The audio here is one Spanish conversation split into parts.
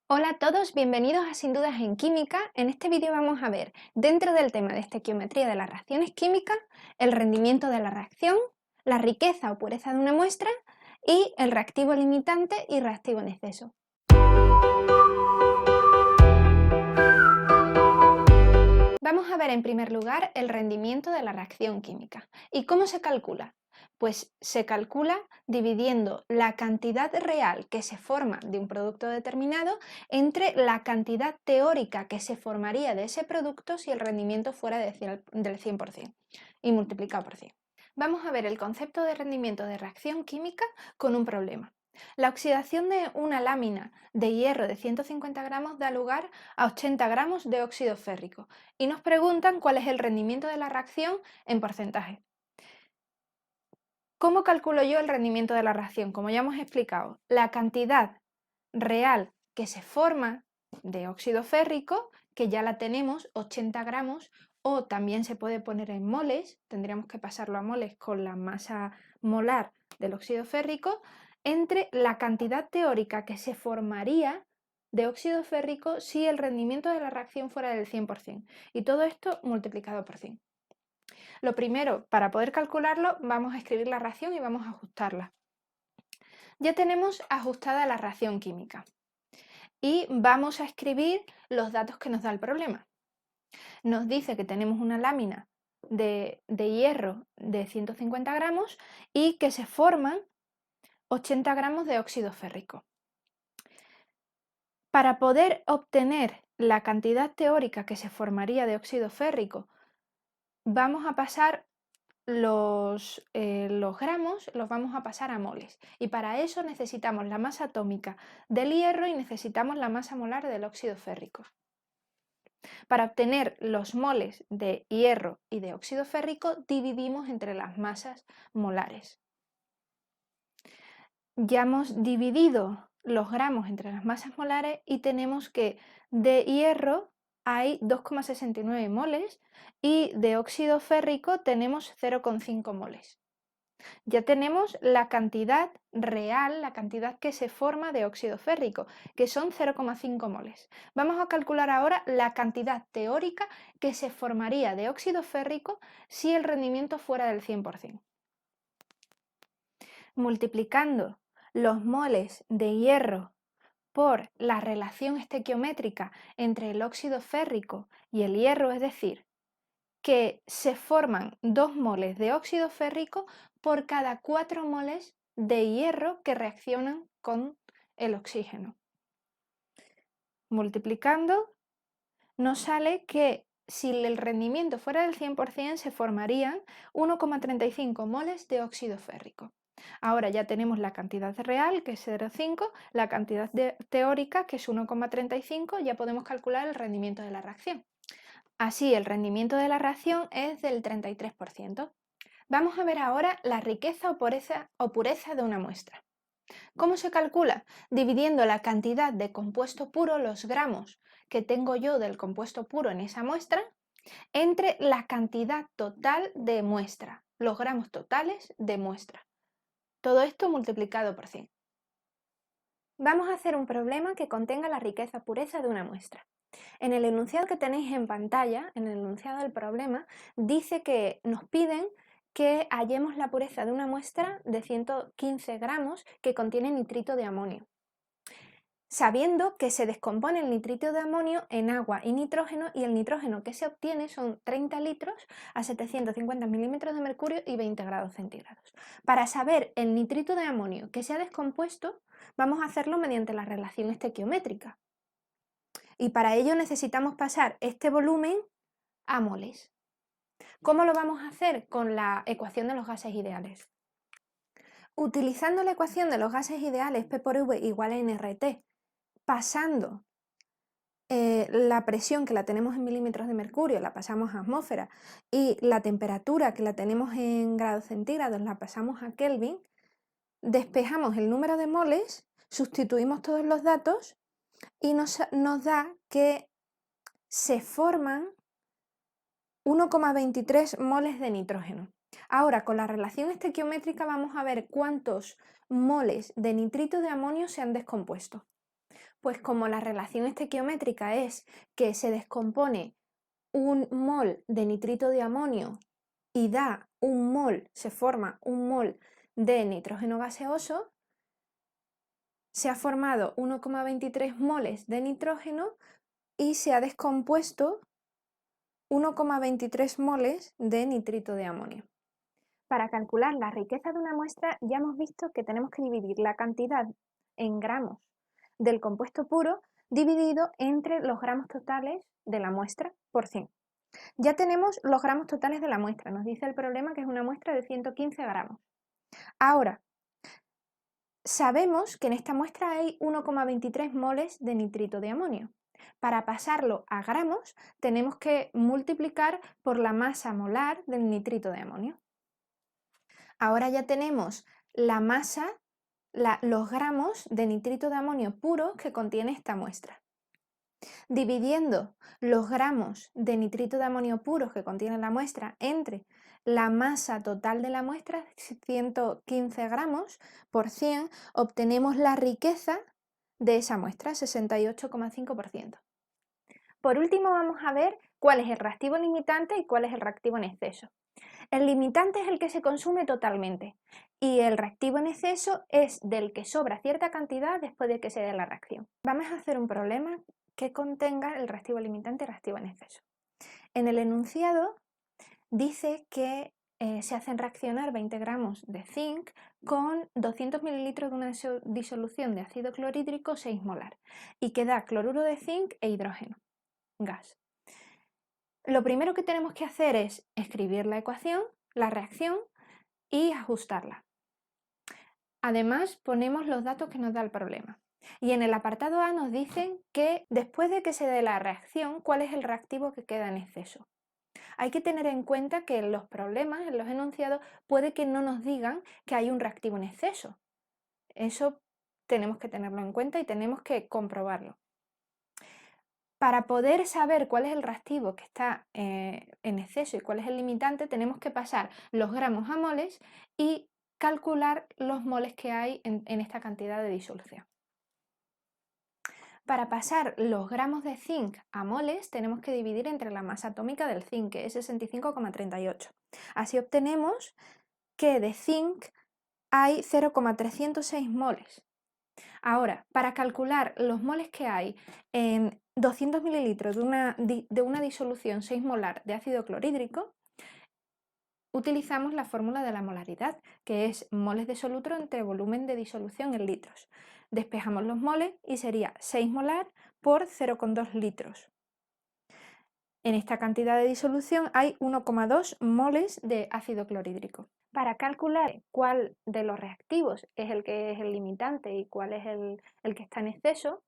Hola a todos, bienvenidos a Sin Dudas en Química. En este vídeo vamos a ver, dentro del tema de estequiometría de las reacciones químicas, el rendimiento de la reacción, la riqueza o pureza de una muestra y el reactivo limitante y reactivo en exceso. Vamos a ver en primer lugar el rendimiento de la reacción química. ¿Y cómo se calcula? Pues se calcula dividiendo la cantidad real que se forma de un producto determinado entre la cantidad teórica que se formaría de ese producto si el rendimiento fuera del 100% y multiplicado por 100. Vamos a ver el concepto de rendimiento de reacción química con un problema. La oxidación de una lámina de hierro de 150 gramos da lugar a 80 gramos de óxido férrico y nos preguntan cuál es el rendimiento de la reacción en porcentaje. ¿Cómo calculo yo el rendimiento de la reacción? Como ya hemos explicado, la cantidad real que se forma de óxido férrico, que ya la tenemos, 80 gramos, o también se puede poner en moles, tendríamos que pasarlo a moles con la masa molar del óxido férrico, entre la cantidad teórica que se formaría de óxido férrico si el rendimiento de la reacción fuera del 100%, y todo esto multiplicado por 100. Lo primero, para poder calcularlo, vamos a escribir la reacción y vamos a ajustarla. Ya tenemos ajustada la reacción química y vamos a escribir los datos que nos da el problema. Nos dice que tenemos una lámina de hierro de 150 gramos y que se forman 80 gramos de óxido férrico. Para poder obtener la cantidad teórica que se formaría de óxido férrico, vamos a pasar los gramos los vamos a pasar a moles y para eso necesitamos la masa atómica del hierro y necesitamos la masa molar del óxido férrico. Para obtener los moles de hierro y de óxido férrico dividimos entre las masas molares. Ya hemos dividido los gramos entre las masas molares y tenemos que de hierro hay 2,69 moles y de óxido férrico tenemos 0,5 moles. Ya tenemos la cantidad real, la cantidad que se forma de óxido férrico, que son 0,5 moles. Vamos a calcular ahora la cantidad teórica que se formaría de óxido férrico si el rendimiento fuera del 100%. Multiplicando los moles de hierro por la relación estequiométrica entre el óxido férrico y el hierro, es decir, que se forman 2 moles de óxido férrico por cada 4 moles de hierro que reaccionan con el oxígeno. Multiplicando, nos sale que si el rendimiento fuera del 100% se formarían 1,35 moles de óxido férrico. Ahora ya tenemos la cantidad real, que es 0,5, la cantidad teórica, que es 1,35, ya podemos calcular el rendimiento de la reacción. Así, el rendimiento de la reacción es del 33%. Vamos a ver ahora la riqueza o pureza de una muestra. ¿Cómo se calcula? Dividiendo la cantidad de compuesto puro, los gramos que tengo yo del compuesto puro en esa muestra, entre la cantidad total de muestra, los gramos totales de muestra. Todo esto multiplicado por 100. Vamos a hacer un problema que contenga la riqueza o pureza de una muestra. En el enunciado que tenéis en pantalla, en el enunciado del problema, dice que nos piden que hallemos la pureza de una muestra de 115 gramos que contiene nitrito de amonio, sabiendo que se descompone el nitrito de amonio en agua y nitrógeno, y el nitrógeno que se obtiene son 30 litros a 750 milímetros de mercurio y 20 grados centígrados. Para saber el nitrito de amonio que se ha descompuesto, vamos a hacerlo mediante la relación estequiométrica. Y para ello necesitamos pasar este volumen a moles. ¿Cómo lo vamos a hacer? Con la ecuación de los gases ideales. Utilizando la ecuación de los gases ideales P por V igual a nRT, pasando la presión que la tenemos en milímetros de mercurio, la pasamos a atmósfera, y la temperatura que la tenemos en grados centígrados, la pasamos a Kelvin, despejamos el número de moles, sustituimos todos los datos y nos da que se forman 1,23 moles de nitrógeno. Ahora, con la relación estequiométrica vamos a ver cuántos moles de nitrito de amonio se han descompuesto. Pues como la relación estequiométrica es que se descompone un mol de nitrito de amonio y da un mol, se forma un mol de nitrógeno gaseoso, se ha formado 1,23 moles de nitrógeno y se ha descompuesto 1,23 moles de nitrito de amonio. Para calcular la riqueza de una muestra ya hemos visto que tenemos que dividir la cantidad en gramos del compuesto puro dividido entre los gramos totales de la muestra por 100. Ya tenemos los gramos totales de la muestra, nos dice el problema que es una muestra de 115 gramos. Ahora, sabemos que en esta muestra hay 1,23 moles de nitrito de amonio. Para pasarlo a gramos tenemos que multiplicar por la masa molar del nitrito de amonio. Ahora ya tenemos la masa, los gramos de nitrito de amonio puro que contiene esta muestra. Dividiendo los gramos de nitrito de amonio puros que contiene la muestra entre la masa total de la muestra, 115 gramos por 100, obtenemos la riqueza de esa muestra, 68,5%. Por último vamos a ver cuál es el reactivo limitante y cuál es el reactivo en exceso. El limitante es el que se consume totalmente y el reactivo en exceso es del que sobra cierta cantidad después de que se dé la reacción. Vamos a hacer un problema que contenga el reactivo limitante y reactivo en exceso. En el enunciado dice que se hacen reaccionar 20 gramos de zinc con 200 mililitros de una disolución de ácido clorhídrico 6 molar y que da cloruro de zinc e hidrógeno, gas. Lo primero que tenemos que hacer es escribir la ecuación, la reacción y ajustarla. Además, ponemos los datos que nos da el problema. Y en el apartado A nos dicen que después de que se dé la reacción, ¿cuál es el reactivo que queda en exceso? Hay que tener en cuenta que en los problemas, en los enunciados, puede que no nos digan que hay un reactivo en exceso. Eso tenemos que tenerlo en cuenta y tenemos que comprobarlo. Para poder saber cuál es el reactivo que está en exceso y cuál es el limitante, tenemos que pasar los gramos a moles y calcular los moles que hay en esta cantidad de disolución. Para pasar los gramos de zinc a moles tenemos que dividir entre la masa atómica del zinc, que es 65,38. Así obtenemos que de zinc hay 0,306 moles. Ahora, para calcular los moles que hay en 200 mililitros de una disolución 6 molar de ácido clorhídrico, utilizamos la fórmula de la molaridad, que es moles de solutro entre volumen de disolución en litros. Despejamos los moles y sería 6 molar por 0,2 litros. En esta cantidad de disolución hay 1,2 moles de ácido clorhídrico. Para calcular cuál de los reactivos es el que es el limitante y cuál es el que está en exceso,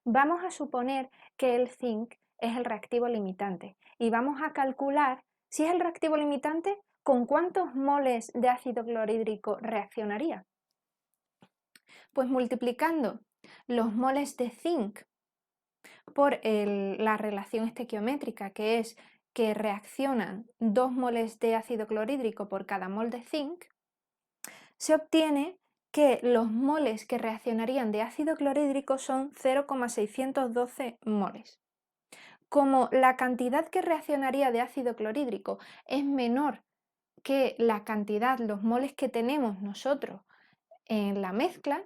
vamos a suponer que el zinc es el reactivo limitante y vamos a calcular si es el reactivo limitante con cuántos moles de ácido clorhídrico reaccionaría. Pues multiplicando los moles de zinc por la relación estequiométrica, que es que reaccionan 2 moles de ácido clorhídrico por cada mol de zinc, se obtiene que los moles que reaccionarían de ácido clorhídrico son 0,612 moles. Como la cantidad que reaccionaría de ácido clorhídrico es menor que la cantidad, los moles que tenemos nosotros en la mezcla,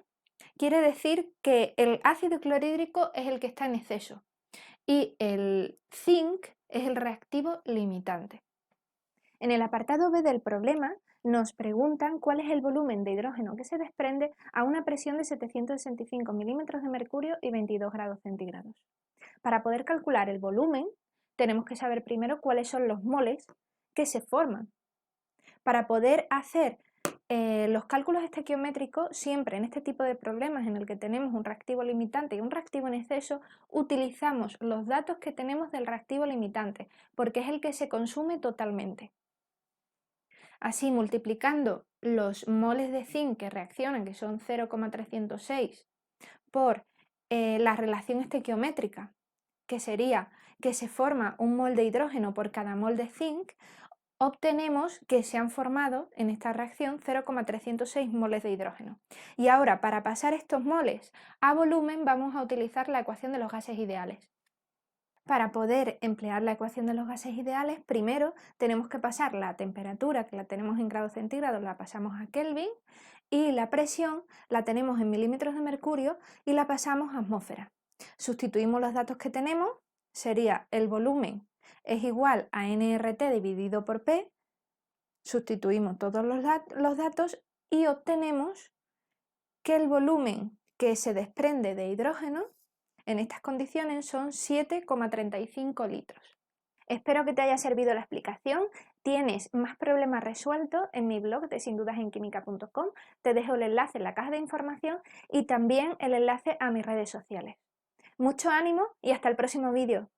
quiere decir que el ácido clorhídrico es el que está en exceso y el zinc es el reactivo limitante. En el apartado B del problema nos preguntan cuál es el volumen de hidrógeno que se desprende a una presión de 765 milímetros de mercurio y 22 grados centígrados. Para poder calcular el volumen, tenemos que saber primero cuáles son los moles que se forman. Para poder hacer los cálculos estequiométricos, siempre en este tipo de problemas en el que tenemos un reactivo limitante y un reactivo en exceso, utilizamos los datos que tenemos del reactivo limitante, porque es el que se consume totalmente. Así, multiplicando los moles de zinc que reaccionan, que son 0,306, por la relación estequiométrica, que sería que se forma un mol de hidrógeno por cada mol de zinc, obtenemos que se han formado en esta reacción 0,306 moles de hidrógeno. Y ahora, para pasar estos moles a volumen, vamos a utilizar la ecuación de los gases ideales. Para poder emplear la ecuación de los gases ideales, primero tenemos que pasar la temperatura, que la tenemos en grados centígrados, la pasamos a Kelvin, y la presión la tenemos en milímetros de mercurio y la pasamos a atmósfera. Sustituimos los datos que tenemos, sería el volumen es igual a nRT dividido por P, sustituimos todos los datos y obtenemos que el volumen que se desprende de hidrógeno en estas condiciones son 7,35 litros. Espero que te haya servido la explicación. Tienes más problemas resueltos en mi blog de sindudasenquimica.com. Te dejo el enlace en la caja de información y también el enlace a mis redes sociales. Mucho ánimo y hasta el próximo vídeo.